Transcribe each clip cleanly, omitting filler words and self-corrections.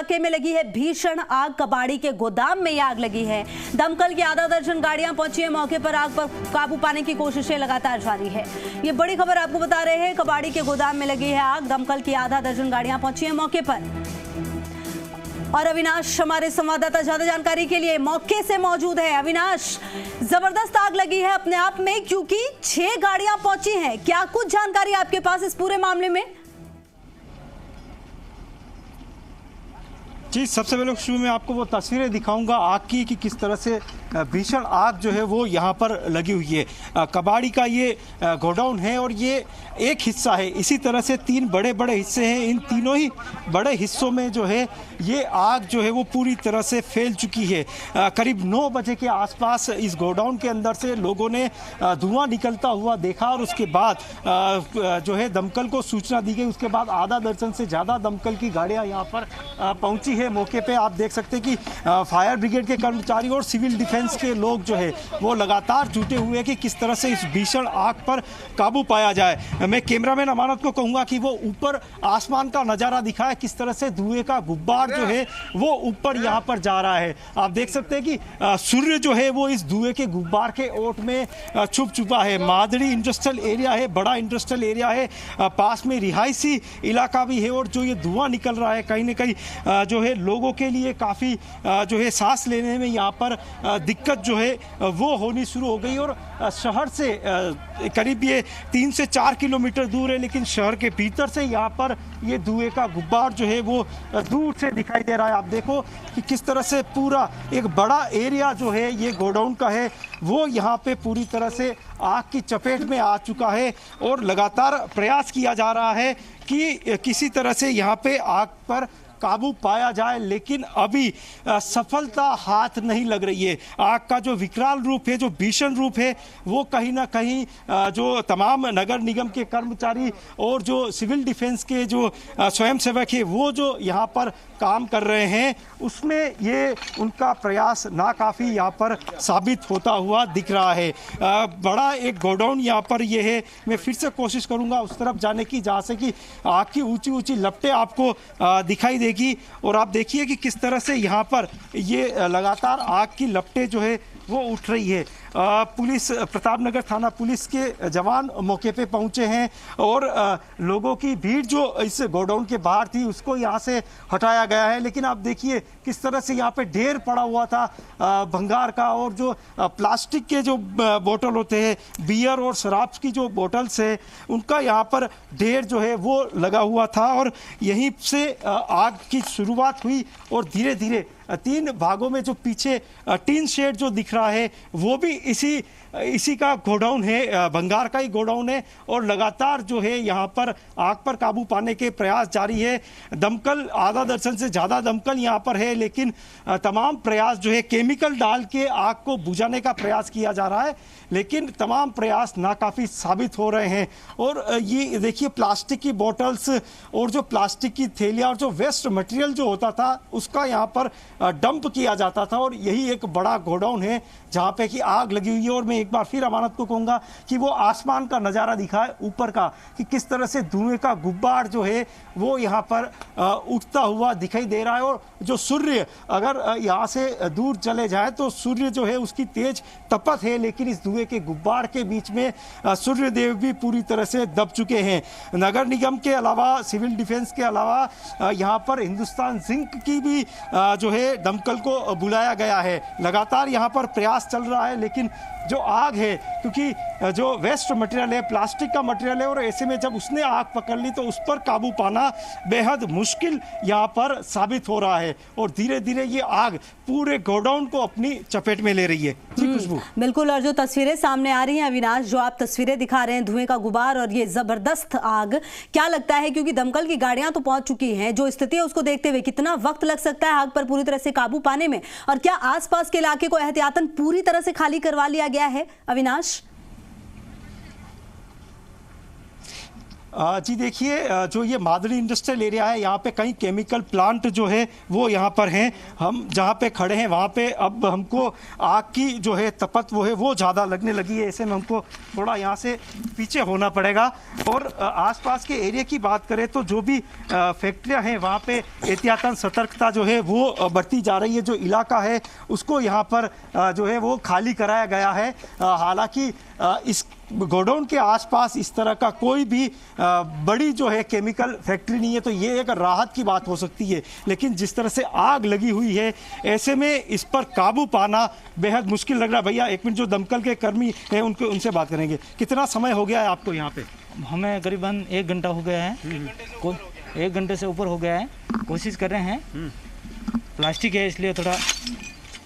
इलाके में लगी है भीषण आग। कबाड़ी के गोदाम में यह आग लगी है। दमकल की आधा दर्जन गाड़ियां पहुंची है मौके पर। आग पर काबू पाने की कोशिशें लगातार जारी है। ये बड़ी खबर आपको बता रहे हैं। कबाड़ी के गोदाम में लगी है आग। दमकल की आधा दर्जन गाड़ियां पहुंची है मौके पर। और अविनाश हमारे संवाददाता ज्यादा जानकारी के लिए मौके से मौजूद है। अविनाश, जबरदस्त आग लगी है अपने आप में, क्योंकि 6 गाड़ियां पहुंची हैं। क्या कुछ जानकारी आपके पास इस पूरे मामले में? जी, सबसे पहले शुरू में आपको वो तस्वीरें दिखाऊंगा आग की कि किस तरह से भीषण आग जो है वो यहाँ पर लगी हुई है। कबाड़ी का ये गोडाउन है और ये एक हिस्सा है। इसी तरह से 3 बड़े बड़े हिस्से हैं। इन तीनों ही बड़े हिस्सों में जो है ये आग जो है वो पूरी तरह से फैल चुकी है। करीब 9 बजे के आसपास इस गोडाउन के अंदर से लोगों ने धुआं निकलता हुआ देखा और उसके बाद जो है दमकल को सूचना दी गई। उसके बाद आधा दर्जन से ज़्यादा दमकल की गाड़ियाँ यहाँ पर पहुँची है। मौके पे आप देख सकते हैं कि फायर ब्रिगेड के कर्मचारी और सिविल डिफेंस के लोग जो है वो लगातार जुटे हुए हैं कि किस तरह से इस भीषण आग पर काबू पाया जाए। मैं कैमरामैन अमानत को कहूंगा कि वो ऊपर आसमान का नज़ारा दिखाए, किस तरह से धुएं का गुब्बार जो है वो ऊपर यहाँ पर जा रहा है। आप देख सकते हैं कि सूर्य जो है वो इस धुएं के गुब्बार के ओट में छुप चुका है। मादड़ी इंडस्ट्रियल एरिया है, बड़ा इंडस्ट्रियल एरिया है, पास में रिहायशी इलाका भी है और जो ये धुआं निकल रहा है कहीं ना कहीं जो है लोगों के लिए काफ़ी जो है सांस लेने में यहाँ पर दिक्कत जो है वो होनी शुरू हो गई। और शहर से करीब ये 3 से 4 किलोमीटर दूर है, लेकिन शहर के भीतर से यहाँ पर ये धुएं का गुब्बार जो है वो दूर से दिखाई दे रहा है। आप देखो कि किस तरह से पूरा एक बड़ा एरिया जो है ये गोडाउन का है वो यहाँ पे पूरी तरह से आग की चपेट में आ चुका है और लगातार प्रयास किया जा रहा है कि किसी तरह से यहाँ पे आग पर काबू पाया जाए, लेकिन अभी सफलता हाथ नहीं लग रही है। आग का जो विकराल रूप है, जो भीषण रूप है, वो कहीं ना कहीं जो तमाम नगर निगम के कर्मचारी और जो सिविल डिफेंस के जो स्वयंसेवक है वो जो यहाँ पर काम कर रहे हैं उसमें ये उनका प्रयास नाकाफ़ी यहाँ पर साबित होता हुआ दिख रहा है। बड़ा एक गोडाउन यहाँ पर ये है। मैं फिर से कोशिश करूँगा उस तरफ जाने की जहाँ से कि आग की ऊंची ऊंची लपटें आपको दिखाई देगी और आप देखिए कि किस तरह से यहाँ पर ये लगातार आग की लपटें जो है वो उठ रही है। पुलिस, प्रतापनगर थाना पुलिस के जवान मौके पे पहुंचे हैं और लोगों की भीड़ जो इस गोडाउन के बाहर थी उसको यहाँ से हटाया गया है। लेकिन आप देखिए किस तरह से यहाँ पे ढेर पड़ा हुआ था भंगार का और जो प्लास्टिक के जो बोतल होते हैं, बियर और शराब की जो बोतल्स है उनका यहाँ पर ढेर जो है वो लगा हुआ था और यहीं से आग की शुरुआत हुई और धीरे धीरे 3 भागों में जो पीछे टीन शेड जो दिख रहा है वो भी इसी का गोडाउन है, भंगार का ही गोडाउन है और लगातार जो है यहाँ पर आग पर काबू पाने के प्रयास जारी है। दमकल, आधा दर्जन से ज़्यादा दमकल यहाँ पर है, लेकिन तमाम प्रयास जो है केमिकल डाल के आग को बुझाने का प्रयास किया जा रहा है, लेकिन तमाम प्रयास नाकाफ़ी साबित हो रहे हैं। और ये देखिए प्लास्टिक की बोतल्स और जो प्लास्टिक की थैलियाँ और जो वेस्ट मटेरियल जो होता था उसका यहाँ पर डंप किया जाता था और यही एक बड़ा गोडाउन है जहाँ पे कि आग लगी हुई है। और मैं एक बार फिर अमानत को कहूँगा कि वो आसमान का नज़ारा दिखाए ऊपर का कि किस तरह से धुएं का गुब्बार जो है वो यहाँ पर उठता हुआ दिखाई दे रहा है। और जो सूर्य अगर यहाँ से दूर चले जाए तो सूर्य जो है उसकी तेज तपत है, लेकिन इस धुएं के गुब्बार के बीच में सूर्य देव भी पूरी तरह से दब चुके हैं। नगर निगम के अलावा, सिविल डिफेंस के अलावा यहाँ पर हिंदुस्तान जिंक की भी जो है दमकल को बुलाया गया है। लगातार यहाँ पर प्रयास चल रहा है, लेकिन जो आग है, क्योंकि जो वेस्ट मटेरियल है, प्लास्टिक का मटेरियल है और ऐसे में जब उसने आग पकड़ ली तो उस पर काबू पाना बेहद मुश्किल यहाँ पर साबित हो रहा है और धीरे धीरे ये आग पूरे गोडाउन को अपनी चपेट में ले रही है। जी खुशबू। बिल्कुल, और जो तस्वीरें सामने आ रही हैं अविनाश, जो आप तस्वीरें दिखा रहे हैं, धुएं का गुबार और ये जबरदस्त आग, क्या लगता है, क्योंकि दमकल की गाड़ियां तो पहुंच चुकी हैं, जो स्थिति है उसको देखते हुए कितना वक्त लग सकता है आग पर पूरी तरह से काबू पाने में, और क्या आसपास के इलाके को एहतियातन पूरी तरह से खाली करवा लिया गया है अविनाश? जी देखिए, जो ये मादड़ी इंडस्ट्रियल एरिया है, यहाँ पे कई केमिकल प्लांट जो है वो यहाँ पर हैं। हम जहाँ पे खड़े हैं वहाँ पे अब हमको आग की जो है तपत वो है वो ज़्यादा लगने लगी है। ऐसे में हमको थोड़ा यहाँ से पीछे होना पड़ेगा। और आसपास के एरिया की बात करें तो जो भी फैक्ट्रियाँ हैं वहाँ पे एहतियातन सतर्कता जो है वो बरती जा रही है। जो इलाका है उसको यहाँ पर जो है वो खाली कराया गया है। हालांकि इस गोडाउन के आसपास इस तरह का कोई भी बड़ी जो है केमिकल फैक्ट्री नहीं है, तो ये एक राहत की बात हो सकती है। लेकिन जिस तरह से आग लगी हुई है, ऐसे में इस पर काबू पाना बेहद मुश्किल लग रहा है। भैया एक मिनट, जो दमकल के कर्मी हैं उनसे बात करेंगे। कितना समय हो गया है आपको यहाँ पे? हमें करीबन 1 घंटा हो गया है। 1 घंटे से ऊपर हो गया है। कोशिश कर रहे हैं। प्लास्टिक है इसलिए थोड़ा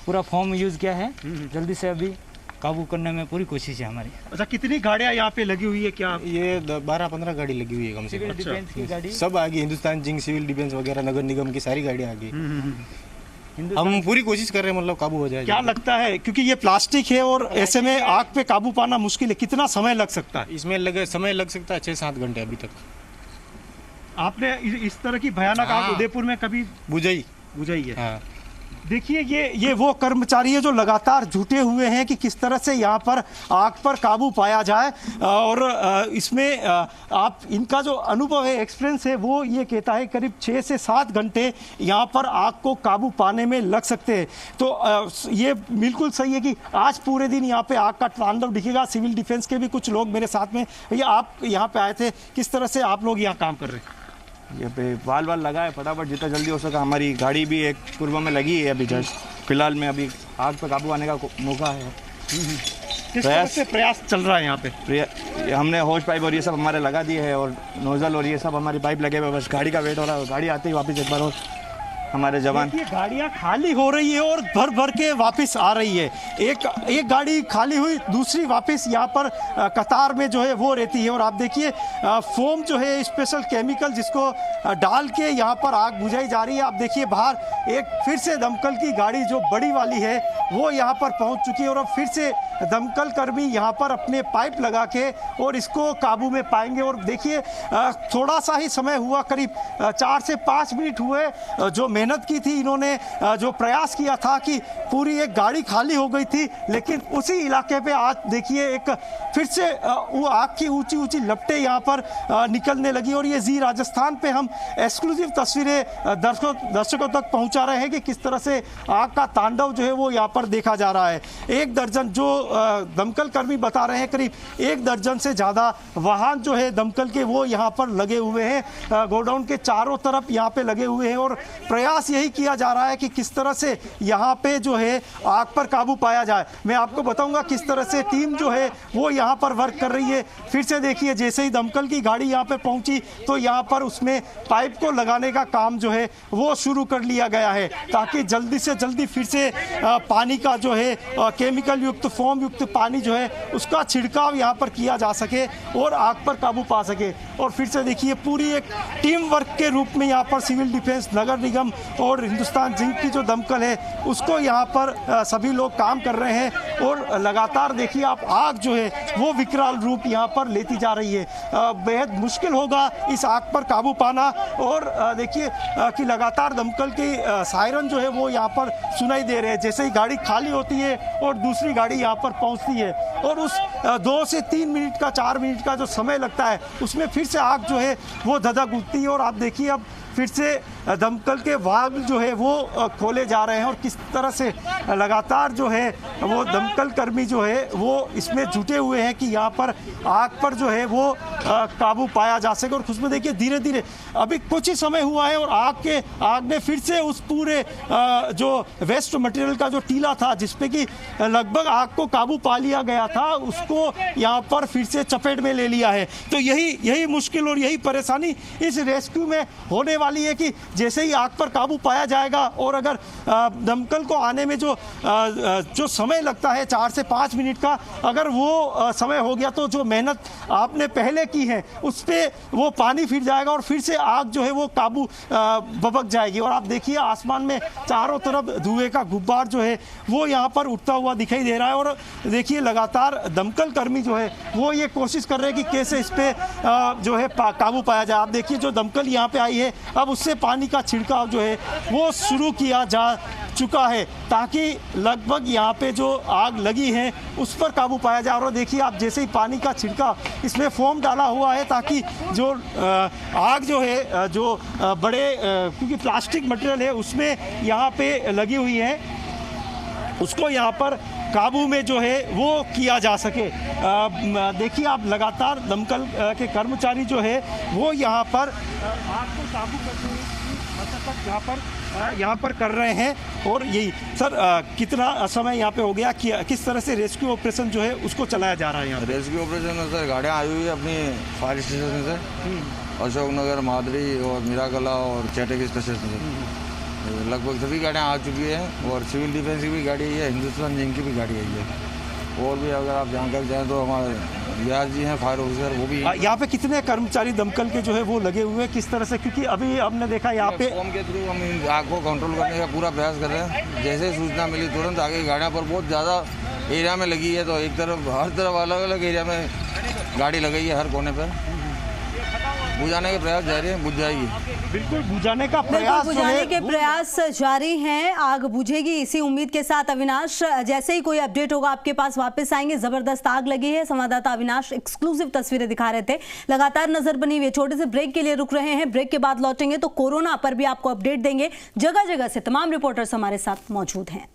पूरा फॉर्म यूज़ किया है। जल्दी से अभी काबू करने में पूरी कोशिश है हमारी। अच्छा, कितनी गाड़ियाँ यहाँ पे लगी हुई है? क्या ये 12-15 गाड़ी लगी हुई है कम से कम। डिफेंस की गाड़ी सब आ गई, हिंदुस्तान जिंक, सिविल डिफेंस वगैरह, नगर निगम की सारी गाड़ियाँ आ गई। हम पूरी कोशिश कर रहे हैं, मतलब काबू हो जाए। क्या लगता है, क्योंकि ये प्लास्टिक है और ऐसे में आग पे काबू पाना मुश्किल है, कितना समय लग सकता है? इसमें समय लग सकता है 6-7 घंटे अभी तक। आपने इस तरह की भयानक आग उदयपुर में कभी बुझाई है? हाँ। देखिए, ये वो कर्मचारी है जो लगातार जुटे हुए हैं कि किस तरह से यहाँ पर आग पर काबू पाया जाए। और इसमें आप इनका जो अनुभव है, एक्सपीरियंस है, वो ये कहता है करीब 6 से 7 घंटे यहाँ पर आग को काबू पाने में लग सकते हैं। तो ये बिल्कुल सही है कि आज पूरे दिन यहाँ पे आग का तांडव दिखेगा। सिविल डिफेंस के भी कुछ लोग मेरे साथ में। भैया आप यहाँ पे आए थे, किस तरह से आप लोग यहाँ काम कर रहे हैं? ये पे वाल वाल लगा है, फटाफट जितना जल्दी हो सका। हमारी गाड़ी भी एक पूर्व में लगी है अभी जस्ट फिलहाल में। अभी आग पर काबू आने का मौका है। किस तरह से प्रयास चल रहा है यहाँ पे? हमने होज पाइप और ये सब हमारे लगा दिए हैं और नोजल और ये सब हमारी पाइप लगे हुए, बस गाड़ी का वेट हो रहा है। गाड़ी आते ही वापस एक बार और हमारे जवान। ये गाड़ियाँ खाली हो रही है और भर भर के वापस आ रही है। एक गाड़ी खाली हुई, दूसरी वापस यहाँ पर कतार में जो है वो रहती है। और आप देखिए फोम जो है, स्पेशल केमिकल जिसको डाल के यहाँ पर आग बुझाई जा रही है। आप देखिए बाहर एक फिर से दमकल की गाड़ी जो बड़ी वाली है वो यहाँ पर पहुँच चुकी है। और अब फिर से दमकल कर्मी यहाँ पर अपने पाइप लगा के और इसको काबू में पाएंगे। और देखिए थोड़ा सा ही समय हुआ, करीब 4 से 5 मिनट हुए। जो मेहनत की थी इन्होंने, जो प्रयास किया था कि पूरी एक गाड़ी खाली हो गई थी, लेकिन उसी इलाके पे आज देखिए एक फिर से वो आग की ऊंची ऊंची लपटें यहाँ पर निकलने लगी। और ये जी राजस्थान पे हम एक्सक्लूसिव तस्वीरें दर्शकों तक पहुंचा रहे हैं कि किस तरह से आग का तांडव जो है वो यहाँ पर देखा जा रहा है। 1 दर्जन जो दमकल कर्मी बता रहे हैं, करीब 1 दर्जन से ज़्यादा वाहन जो है दमकल के वो यहाँ पर लगे हुए हैं। गोडाउन के चारों तरफ यहाँ पे लगे हुए हैं और प्रयास यही किया जा रहा है कि किस तरह से यहाँ पे जो है आग पर काबू पाया जाए। मैं आपको बताऊंगा किस तरह से टीम जो है वो यहाँ पर वर्क कर रही है। फिर से देखिए, जैसे ही दमकल की गाड़ी यहाँ पे पहुंची तो यहाँ पर उसमें पाइप को लगाने का काम जो है वो शुरू कर लिया गया है, ताकि जल्दी से जल्दी फिर से पानी का जो है केमिकल युक्त, फोम युक्त पानी जो है उसका छिड़काव यहाँ पर किया जा सके और आग पर काबू पा सके। और फिर से देखिए पूरी एक टीम वर्क के रूप में यहाँ पर सिविल डिफेंस, नगर निगम और हिंदुस्तान जिंक की जो दमकल है उसको यहाँ पर सभी लोग काम कर रहे हैं। और लगातार देखिए आप, आग जो है वो विकराल रूप यहाँ पर लेती जा रही है। बेहद मुश्किल होगा इस आग पर काबू पाना। और देखिए कि लगातार दमकल की सायरन जो है वो यहाँ पर सुनाई दे रहे हैं। जैसे ही गाड़ी खाली होती है और दूसरी गाड़ी यहाँ पर पहुँचती है और उस 2 से 3 मिनट का, 4 मिनट का जो समय लगता है उसमें फिर से आग जो है वो धधक उठती है। और आप देखिए अब फिर से दमकल के वाल्व जो है वो खोले जा रहे हैं और किस तरह से लगातार जो है वो दमकल कर्मी जो है वो इसमें जुटे हुए हैं कि यहाँ पर आग पर जो है वो काबू पाया जा सके। और खुशबू देखिए धीरे धीरे अभी कुछ ही समय हुआ है और आग ने फिर से उस पूरे जो वेस्ट मटेरियल का जो टीला था जिसपे कि लगभग आग को काबू पा लिया गया था, उसको यहाँ पर फिर से चपेट में ले लिया है। तो यही मुश्किल और यही परेशानी इस रेस्क्यू में होने वाली है कि जैसे ही आग पर काबू पाया जाएगा और अगर दमकल को आने में जो समय लगता है 4 से 5 मिनट का, अगर वो समय हो गया तो जो मेहनत आपने पहले की है उस पर वो पानी फिर जाएगा और फिर से आग जो है वो काबू भभक जाएगी। और आप देखिए आसमान में चारों तरफ धुएं का गुब्बार जो है वो यहाँ पर उठता हुआ दिखाई दे रहा है। और देखिए लगातार दमकल कर्मी जो है वो ये कोशिश कर रहे हैं कि कैसे इस पर जो है काबू पाया जाए। आप देखिए जो दमकल यहाँ पे आई है अब उससे पानी का छिड़काव जो है वो शुरू किया जा चुका है ताकि लगभग यहाँ पे जो आग लगी है उस पर काबू पाया जाए। और देखिए आप जैसे ही पानी का छिड़काव, इसमें फोम डाला हुआ है ताकि जो आग जो है जो बड़े क्योंकि प्लास्टिक मटेरियल है उसमें यहाँ पे लगी हुई है उसको यहाँ पर काबू में जो है वो किया जा सके। देखिए आप लगातार दमकल के कर्मचारी जो है वो यहाँ पर आग को काबू करने की मशक्कत यहाँ पर कर रहे हैं। और यही सर कितना समय यहाँ पे हो गया कि किस तरह से रेस्क्यू ऑपरेशन जो है उसको चलाया जा रहा है? यहाँ रेस्क्यू ऑपरेशन में सर गाड़ियाँ आई हुई है अपनी फायर स्टेशन से, अशोक नगर, मादरी और मीराकला और चैटक स्टेशन से लगभग सभी गाड़ियाँ आ चुकी हैं। और सिविल डिफेंस की भी गाड़ी आई है, हिंदुस्तान जिंक की भी गाड़ी आई है। और भी अगर आप जानकारी चाहें तो हमारे व्यास जी हैं फायर ऑफिसर, वो भी यहाँ पे कितने कर्मचारी दमकल के जो है वो लगे हुए हैं, किस तरह से? क्योंकि अभी हमने देखा यहाँ पे फॉर्म के थ्रू हम आग को कंट्रोल करने का पूरा प्रयास कर रहे हैं। जैसे ही सूचना मिली तुरंत आगे गाड़ियाँ पर बहुत ज़्यादा एरिया में लगी है, तो एक तरफ हर तरफ अलग अलग एरिया में गाड़ी लगाई है, हर कोने पर बुझाने के प्रयास जारी है, बुझ जाएगी। बिल्कुल बुझाने का प्रयास बुझाने के प्रयास जारी हैं, आग बुझेगी इसी उम्मीद के साथ। अविनाश, जैसे ही कोई अपडेट होगा आपके पास वापस आएंगे। जबरदस्त आग लगी है, संवाददाता अविनाश एक्सक्लूसिव तस्वीरें दिखा रहे थे, लगातार नजर बनी हुई है। छोटे से ब्रेक के लिए रुक रहे हैं, ब्रेक के बाद लौटेंगे तो कोरोना पर भी आपको अपडेट देंगे। जगह जगह से तमाम रिपोर्टर्स हमारे साथ मौजूद हैं।